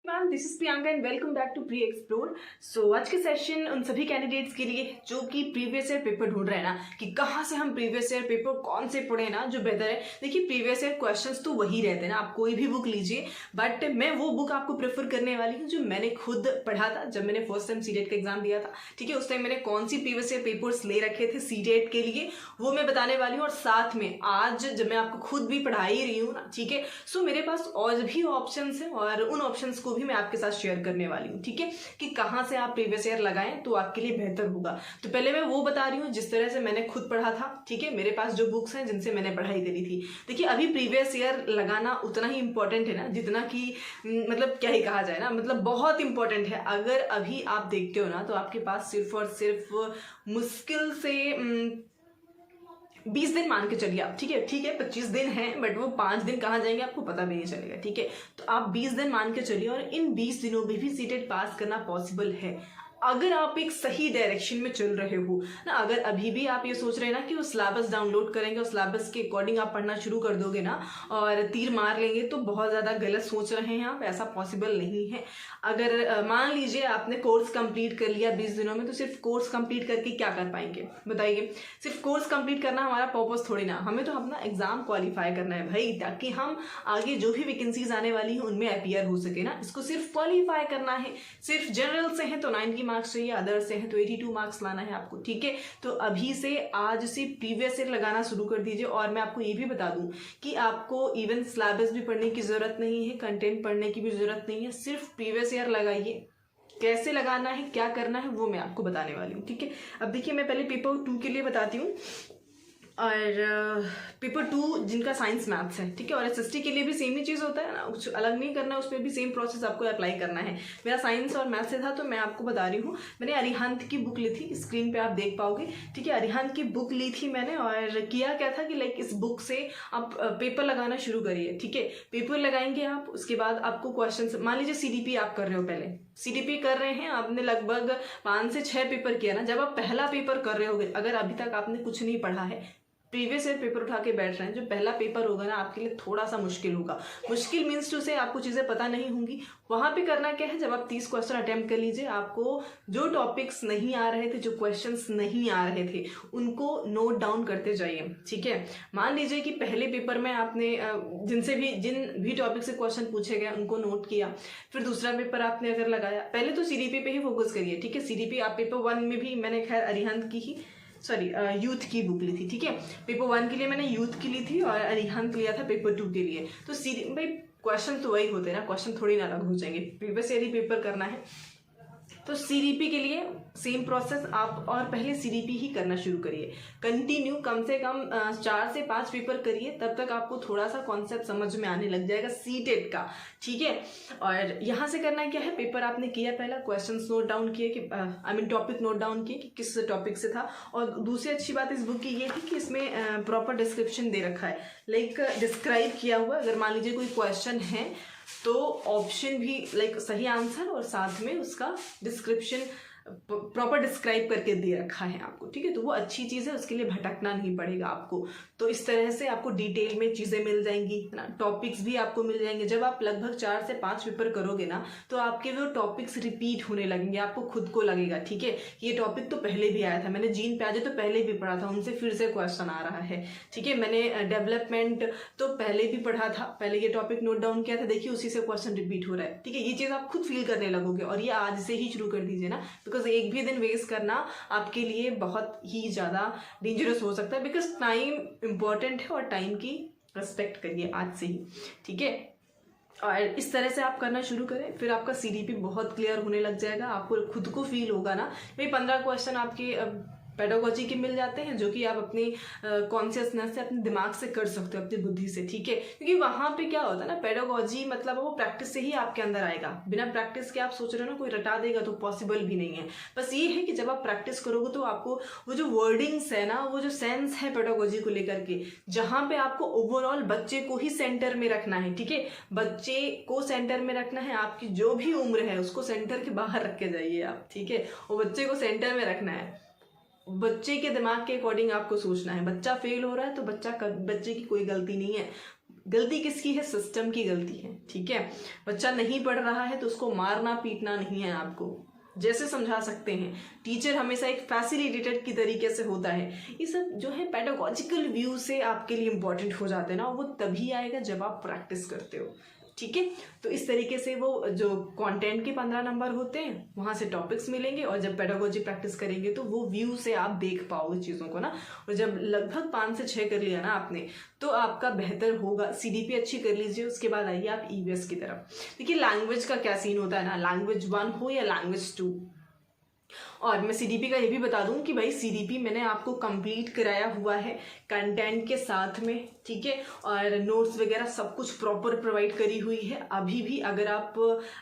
Ma'am, this is Priyanka and welcome back to pre explore. So आज के session उन सभी कैंडिडेट्स के लिए जो कि प्रीवियस ईयर पेपर ढूंढ रहे हैं ना कि कहाँ से हम प्रीवियस ईयर पेपर कौन से पढ़े ना जो बेहतर है। देखिए, प्रीवियस ईयर क्वेश्चंस तो वही रहते हैं ना, आप कोई भी बुक लीजिए, बट मैं वो बुक आपको प्रेफर करने वाली हूँ जो मैंने खुद पढ़ा था जब मैंने फर्स्ट टाइम सीटेट का एग्जाम दिया था। ठीक है, उस टाइम मैंने कौन सी प्रीवियस ईयर पेपर्स ले रखे थे सीटेट के लिए वो मैं बताने वाली हूँ। और साथ में आज जब मैं आपको खुद भी पढ़ा ही रही हूँ ना, ठीक है, सो मेरे पास और भी ऑप्शन है और उन ऑप्शन को भी मैं आपके साथ शेयर करने वाली हूँ। ठीक है, कि कहाँ से आप प्रीवियस ईयर लगाएं तो आपके लिए बेहतर होगा। तो पहले मैं वो बता रही हूँ जिस तरह से मैंने खुद पढ़ा था। ठीक है, मेरे पास जो बुक्स हैं जिनसे मैंने पढ़ाई करी थी। देखिए, अभी प्रीवियस ईयर लगाना उतना ही इंपॉर्टेंट है ना जितना कि मतलब क्या ही कहा जाए ना, मतलब बहुत इंपॉर्टेंट है। अगर अभी आप देखते हो ना तो आपके पास सिर्फ और सिर्फ मुश्किल से 20 दिन मान के चलिए आप। ठीक है 25 दिन है, बट वो 5 दिन कहाँ जाएंगे आपको पता भी नहीं चलेगा। ठीक है, तो आप 20 दिन मान के चलिए और इन 20 दिनों में भी सीटेट पास करना पॉसिबल है अगर आप एक सही डायरेक्शन में चल रहे हो ना। अगर अभी भी आप ये सोच रहे हैं ना कि वो सिलेबस डाउनलोड करेंगे और सिलेबस के अकॉर्डिंग आप पढ़ना शुरू कर दोगे ना और तीर मार लेंगे, तो बहुत ज़्यादा गलत सोच रहे हैं आप। ऐसा पॉसिबल नहीं है। अगर मान लीजिए आपने कोर्स कंप्लीट कर लिया 20 दिनों में, तो सिर्फ कोर्स कंप्लीट करके क्या कर पाएंगे बताइए। सिर्फ कोर्स कंप्लीट करना हमारा पर्पस थोड़ी ना, हमें तो अपना एग्जाम क्वालिफाई करना है भाई, ताकि हम आगे जो भी वैकेंसीज आने वाली हैं उनमें अपीयर हो सके ना। इसको सिर्फ क्वालिफाई करना है। सिर्फ जनरल से है तो 90 मार्क्स चाहिए, अदर से है तो 82 मार्क्स लाना है आपको। ठीक है, तो अभी से आज से प्रीवियस ईयर लगाना शुरू कर दीजिए। और मैं आपको ये भी बता दूं कि आपको इवन सिलेबस भी पढ़ने की जरूरत नहीं है, कंटेंट पढ़ने की भी जरूरत नहीं है, सिर्फ प्रीवियस ईयर लगाइए। कैसे लगाना है, क्या करना है, वो मैं आपको बताने वाली हूँ। ठीक है, अब देखिए मैं पहले पेपर 2 के लिए बताती हूँ और पेपर 2 जिनका साइंस मैथ्स है। ठीक है, और एसएसटी के लिए भी सेम ही चीज़ होता है ना, कुछ अलग नहीं करना, उस पर भी सेम प्रोसेस आपको अप्लाई करना है। मेरा साइंस और मैथ्स से था तो मैं आपको बता रही हूँ। मैंने अरिहंत की बुक ली थी, स्क्रीन पे आप देख पाओगे। ठीक है, अरिहंत की बुक ली थी मैंने और किया क्या था कि लाइक इस बुक से आप पेपर लगाना शुरू करिए। ठीक है, पेपर लगाएंगे आप, उसके बाद आपको क्वेश्चन, मान लीजिए सीडीपी आप कर रहे हो, पहले सीडीपी कर रहे हैं, आपने लगभग 5 से 6 पेपर किया ना। जब आप पहला पेपर कर रहे होगे, अगर अभी तक आपने कुछ नहीं पढ़ा है, प्रीवियस ईयर पेपर उठा के बैठ रहे हैं, जो पहला पेपर होगा ना आपके लिए थोड़ा सा मुश्किल होगा। मुश्किल मीन्स टू से आपको चीज़ें पता नहीं होंगी। वहाँ पे करना क्या है, जब आप 30 क्वेश्चन अटेम्प्ट कर लीजिए, आपको जो टॉपिक्स नहीं आ रहे थे, जो क्वेश्चंस नहीं आ रहे थे, उनको नोट डाउन करते जाइए। ठीक है, मान लीजिए कि पहले पेपर में आपने जिन भी टॉपिक से क्वेश्चन पूछे गए उनको नोट किया, फिर दूसरा पेपर आपने अगर लगाया, पहले तो सीडीपी पे ही फोकस करिए। ठीक है, सीडीपी आप पेपर 1 में भी, मैंने खैर अरिहंत की ही यूथ की बुक ली थी। ठीक है, पेपर 1 के लिए मैंने यूथ की ली थी और अरिहंत लिया था पेपर 2 के लिए। तो भाई क्वेश्चन तो वही होते हैं ना, क्वेश्चन थोड़ी ना अलग हो जाएंगे, प्रीवियस ईयर ही पेपर करना है। तो सीडीपी के लिए सेम प्रोसेस आप, और पहले सीडीपी ही करना शुरू करिए कंटिन्यू, कम से कम 4 से 5 पेपर करिए, तब तक आपको थोड़ा सा कॉन्सेप्ट समझ में आने लग जाएगा सीटेट का। ठीक है, और यहाँ से करना क्या है, पेपर आपने किया, पहला क्वेश्चंस नोट डाउन किए कि टॉपिक नोट डाउन किए कि किस टॉपिक से था। और दूसरी अच्छी बात इस बुक की ये थी कि इसमें प्रॉपर डिस्क्रिप्शन दे रखा है, लाइक डिस्क्राइब किया हुआ। अगर मान लीजिए कोई क्वेश्चन है तो ऑप्शन भी लाइक सही आंसर और साथ में उसका डिस्क्रिप्शन प्रॉपर डिस्क्राइब करके दे रखा है आपको। ठीक है, तो वो अच्छी चीज़ है, उसके लिए भटकना नहीं पड़ेगा आपको। तो इस तरह से आपको डिटेल में चीज़ें मिल जाएंगी ना, टॉपिक्स भी आपको मिल जाएंगे। जब आप लगभग 4 से 5 पेपर करोगे ना, तो आपके वो टॉपिक्स रिपीट होने लगेंगे, आपको खुद को लगेगा ठीक है ये टॉपिक तो पहले भी आया था, मैंने जीन प्याजे तो पहले भी पढ़ा था, उनसे फिर से क्वेश्चन आ रहा है। ठीक है, मैंने डेवलपमेंट तो पहले भी पढ़ा था, पहले ये टॉपिक नोट डाउन किया था, देखिए उसी से क्वेश्चन रिपीट हो रहा है। ठीक है, ये चीज़ आप खुद फील करने लगोगे और ये आज से ही शुरू कर दीजिए ना, बिकॉज एक भी दिन वेस्ट करना आपके लिए बहुत ही ज़्यादा डेंजरस हो सकता है। बिकॉज टाइम इंपॉर्टेंट है और टाइम की रिस्पेक्ट करिए आज से ही। ठीक है, और इस तरह से आप करना शुरू करें, फिर आपका सीडीपी बहुत क्लियर होने लग जाएगा। आपको खुद को फील होगा ना भाई 15 क्वेश्चन आपके पेडागोजी के मिल जाते हैं, जो कि आप अपनी कॉन्शियसनेस से, अपने दिमाग से कर सकते हो, अपनी बुद्धि से। ठीक है, क्योंकि वहाँ पे क्या होता है ना, पेडागोजी मतलब वो प्रैक्टिस से ही आपके अंदर आएगा। बिना प्रैक्टिस के आप सोच रहे हो ना कोई रटा देगा, तो पॉसिबल भी नहीं है। बस ये है कि जब आप प्रैक्टिस करोगे तो आपको वो जो वर्डिंग्स है ना, वो जो सेंस है पेडागोजी को लेकर के, जहाँ पे आपको ओवरऑल बच्चे को ही सेंटर में रखना है। ठीक है, बच्चे को सेंटर में रखना है, आपकी जो भी उम्र है उसको सेंटर के बाहर रख के जाइए आप। ठीक है, वो बच्चे को सेंटर में रखना है, बच्चे के दिमाग के अकॉर्डिंग आपको सोचना है। बच्चा फेल हो रहा है तो बच्चे की कोई गलती नहीं है, गलती किसकी है? सिस्टम की गलती है, ठीक है। बच्चा नहीं पढ़ रहा है तो उसको मारना पीटना नहीं है, आपको जैसे समझा सकते हैं। टीचर हमेशा एक फैसिलिटेटर की तरीके से होता है। ये सब जो है पेडागोजिकल व्यू से आपके लिए इंपॉर्टेंट हो जाते हैं ना, वो तभी आएगा जब आप प्रैक्टिस करते हो, ठीक है। तो इस तरीके से वो जो कंटेंट के 15 नंबर होते हैं वहाँ से टॉपिक्स मिलेंगे, और जब पेडागोजी प्रैक्टिस करेंगे तो वो व्यू से आप देख पाओगे चीज़ों को ना। और जब लगभग 5 से 6 कर लिया ना आपने, तो आपका बेहतर होगा। CDP अच्छी कर लीजिए, उसके बाद आइए आप EVS की तरफ। देखिए लैंग्वेज का क्या सीन होता है ना, लैंग्वेज 1 हो या लैंग्वेज 2। और मैं CDP का ये भी बता दूं कि भाई CDP मैंने आपको कंप्लीट कराया हुआ है कंटेंट के साथ में, ठीक है। और नोट्स वगैरह सब कुछ प्रॉपर प्रोवाइड करी हुई है। अभी भी अगर आप,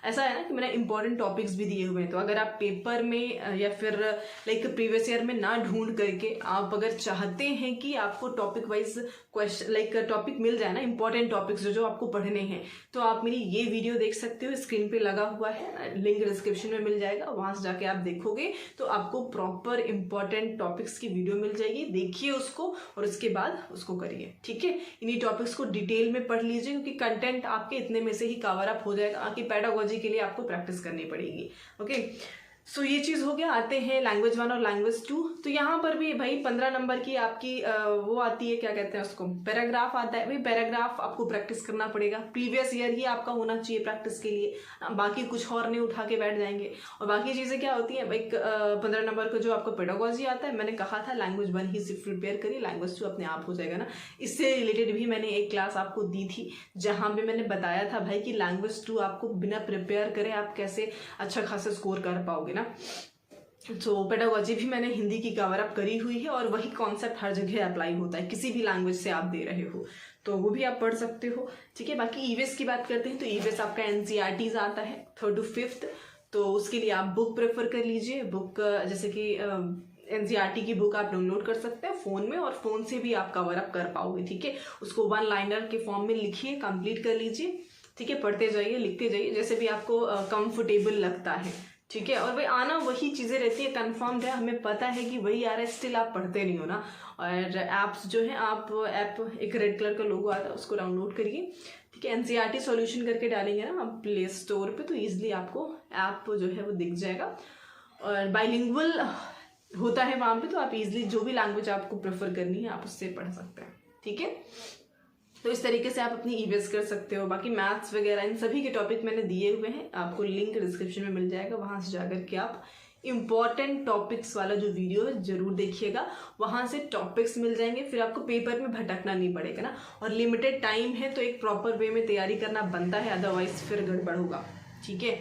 ऐसा है ना कि मैंने इंपॉर्टेंट टॉपिक्स भी दिए हुए हैं, तो अगर आप पेपर में या फिर लाइक प्रीवियस ईयर में ना ढूंढ करके आप अगर चाहते हैं कि आपको topic wise question like topic मिल जाए ना, इंपॉर्टेंट टॉपिक्स जो आपको पढ़ने हैं, तो आप मेरी ये वीडियो देख सकते हो, स्क्रीन पे लगा हुआ है, लिंक डिस्क्रिप्शन में मिल जाएगा, वहां से जाके आप देखोगे तो आपको प्रॉपर इंपॉर्टेंट टॉपिक्स की वीडियो मिल जाएगी। देखिए उसको और उसके बाद उसको करिए, ठीक है। इन्हीं टॉपिक्स को डिटेल में पढ़ लीजिए, क्योंकि कंटेंट आपके इतने में से ही कवर अप हो जाएगा। आगे पेडागोजी के लिए आपको प्रैक्टिस करनी पड़ेगी, ओके। सो ये चीज़ हो गया। आते हैं लैंग्वेज 1 और लैंग्वेज 2। तो यहाँ पर भी भाई 15 नंबर की आपकी वो आती है, क्या कहते हैं उसको, पैराग्राफ आता है। भाई पैराग्राफ आपको प्रैक्टिस करना पड़ेगा, प्रीवियस ईयर ही आपका होना चाहिए प्रैक्टिस के लिए, बाकी कुछ और नहीं उठा के बैठ जाएंगे। और बाकी चीज़ें क्या होती हैं भाई, 15 नंबर का जो आपको पेडागोजी आता है, मैंने कहा था लैंग्वेज 1 ही सिर्फ प्रिपेयर करिए, लैंग्वेज 2 अपने आप हो जाएगा ना। इससे रिलेटेड भी मैंने एक क्लास आपको दी थी, जहाँ पे मैंने बताया था भाई कि लैंग्वेज 2 आपको बिना प्रिपेयर करे आप कैसे अच्छा खासा स्कोर कर पाओगे ना। तो पेडागोजी भी मैंने हिंदी की कवर अप करी हुई है, और वही कॉन्सेप्ट हर जगह अप्लाई होता है, किसी भी लैंग्वेज से आप दे रहे हो तो वो भी आप पढ़ सकते हो, ठीक है। बाकी EVS की बात करते हैं तो EVS आपका NCERTs आता है 3rd to 5th, तो उसके लिए आप बुक प्रेफर कर लीजिए। बुक जैसे कि NCERT की बुक आप डाउनलोड कर सकते हैं फ़ोन में, और फ़ोन से भी आप कवर अप कर पाओगे, ठीक है। उसको 1 लाइनर के फॉर्म में लिखिए, कंप्लीट कर लीजिए, ठीक है। पढ़ते जाइए, लिखते जाइए, जैसे भी आपको कंफर्टेबल लगता है, ठीक है। और भाई आना वही चीज़ें रहती है, कन्फर्म्ड है, हमें पता है कि वही आ रहा है, स्टिल आप पढ़ते नहीं हो ना। और ऐप्स जो है, आप ऐप एक रेड कलर का लोगो आता है, उसको डाउनलोड करिए, ठीक है। NCERT सॉल्यूशन करके डालेंगे ना आप प्ले स्टोर पे, तो ईजिली आपको ऐप जो है वो दिख जाएगा। और बाइलिंगुअल होता है वहाँ पे, तो आप इजीली जो भी लैंग्वेज आपको प्रेफर करनी है आप उससे पढ़ सकते हैं, ठीक है। तो इस तरीके से आप अपनी EVS कर सकते हो। बाकी मैथ्स वगैरह इन सभी के टॉपिक मैंने दिए हुए हैं, आपको लिंक डिस्क्रिप्शन में मिल जाएगा, वहाँ से जाकर के आप इंपॉर्टेंट टॉपिक्स वाला जो वीडियो है जरूर देखिएगा, वहाँ से टॉपिक्स मिल जाएंगे, फिर आपको पेपर में भटकना नहीं पड़ेगा ना। और लिमिटेड टाइम है तो एक प्रॉपर वे में तैयारी करना बनता है, अदरवाइज फिर गड़बड़ होगा, ठीक है।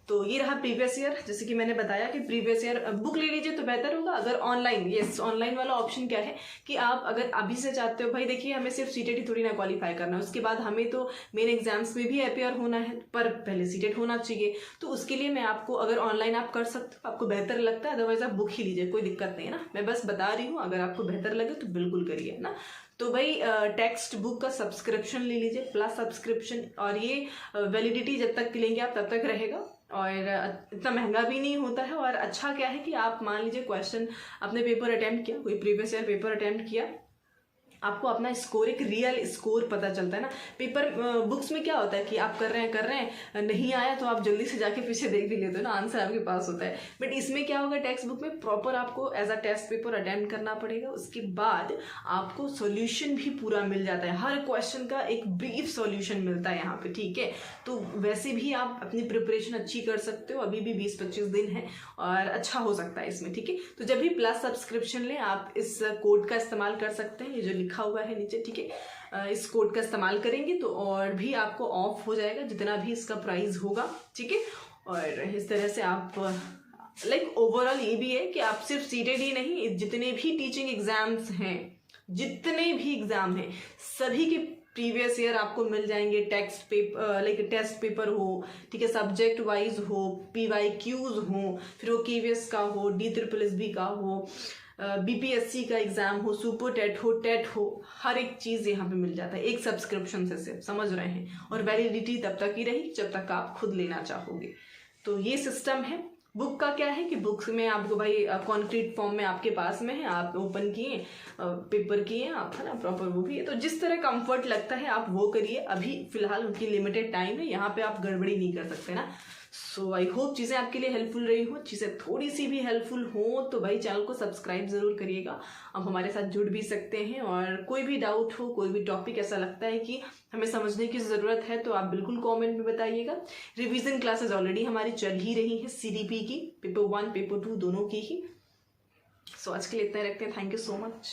तो ये रहा प्रीवियस ईयर। जैसे कि मैंने बताया कि प्रीवियस ईयर बुक ले लीजिए तो बेहतर होगा। अगर ऑनलाइन, यस ऑनलाइन वाला ऑप्शन क्या है कि आप अगर अभी से चाहते हो, भाई देखिए हमें सिर्फ सीटेट थोड़ी ना क्वालिफाई करना है, उसके बाद हमें तो मेन एग्जाम्स में भी अपेयर होना है, पर पहले सीटेट होना चाहिए। तो उसके लिए मैं आपको, अगर ऑनलाइन आप कर सकते हो, आपको बेहतर लगता है, अदरवाइज आप बुक ही लीजिए, कोई दिक्कत नहीं है ना। मैं बस बता रही हूँ, अगर आपको बेहतर लगे तो बिल्कुल करिए ना। तो भाई टेक्स्ट बुक का सब्सक्रिप्शन ले लीजिए, प्लस सब्सक्रिप्शन, और ये वैलिडिटी जब तक लेंगे आप तब तक रहेगा, और इतना महंगा भी नहीं होता है। और अच्छा क्या है कि आप मान लीजिए क्वेश्चन अपने पेपर अटेम्प्ट किया, कोई प्रीवियस ईयर पेपर अटेम्प्ट किया, आपको अपना स्कोर, एक रियल स्कोर पता चलता है ना। पेपर बुक्स में क्या होता है कि आप कर रहे हैं नहीं आया तो आप जल्दी से जाके पीछे देख भी लेते हो ना, आंसर आपके पास होता है। बट इसमें क्या होगा, टेक्स्ट बुक में प्रॉपर आपको as a test paper attempt करना पड़ेगा, उसके बाद आपको सोल्यूशन भी पूरा मिल जाता है, हर क्वेश्चन का एक ब्रीफ सोल्यूशन मिलता है यहाँ पे, ठीक है। तो वैसे भी आप अपनी प्रिपरेशन अच्छी कर सकते हो, अभी भी 20-25 दिन है और अच्छा हो सकता है इसमें, ठीक है। तो जब भी प्लस सब्सक्रिप्शन लें आप इस कोड का इस्तेमाल कर सकते हैं, ये जो लिखा हुआ है नीचे, ठीक है। इस कोड का इस्तेमाल करेंगे तो और भी आपको ऑफ हो जाएगा जितना भी इसका प्राइस होगा, ठीक है। और इस तरह से आप लाइक ओवरऑल ये भी है कि आप सिर्फ सीटेड ही नहीं, जितने भी टीचिंग एग्जाम्स हैं, जितने भी एग्जाम हैं, सभी के प्रीवियस ईयर आपको मिल जाएंगे। Text paper like test paper हो, ठीक है, सब्जेक्ट वाइज हो, PYQs हो, फिर वो KVS का हो, DSSB का हो, BPSC का एग्जाम हो, सुपर टेट हो, टेट हो, हर एक चीज़ यहाँ पे मिल जाता है एक सब्सक्रिप्शन से सिर्फ, समझ रहे हैं। और वैलिडिटी तब तक ही रही जब तक आप खुद लेना चाहोगे। तो ये सिस्टम है। बुक का क्या है कि बुक्स में आपको भाई कॉन्क्रीट फॉर्म में आपके पास में है, आप ओपन किए, पेपर किए आप, है ना, प्रॉपर वो भी है। तो जिस तरह कंफर्ट लगता है आप वो करिए। अभी फिलहाल उनकी लिमिटेड टाइम है, यहाँ पे आप गड़बड़ी नहीं कर सकते ना। सो आई होप चीज़ें आपके लिए हेल्पफुल रही हो। चीज़ें थोड़ी सी भी हेल्पफुल हो तो भाई चैनल को सब्सक्राइब ज़रूर करिएगा। आप हमारे साथ जुड़ भी सकते हैं, और कोई भी डाउट हो, कोई भी टॉपिक ऐसा लगता है कि हमें समझने की ज़रूरत है तो आप बिल्कुल कमेंट में बताइएगा। रिवीजन क्लासेस ऑलरेडी हमारी चल ही रही है, CDP की, पेपर 1 पेपर 2 दोनों की ही। सो आज के लिए इतना रखते हैं। Thank you so much.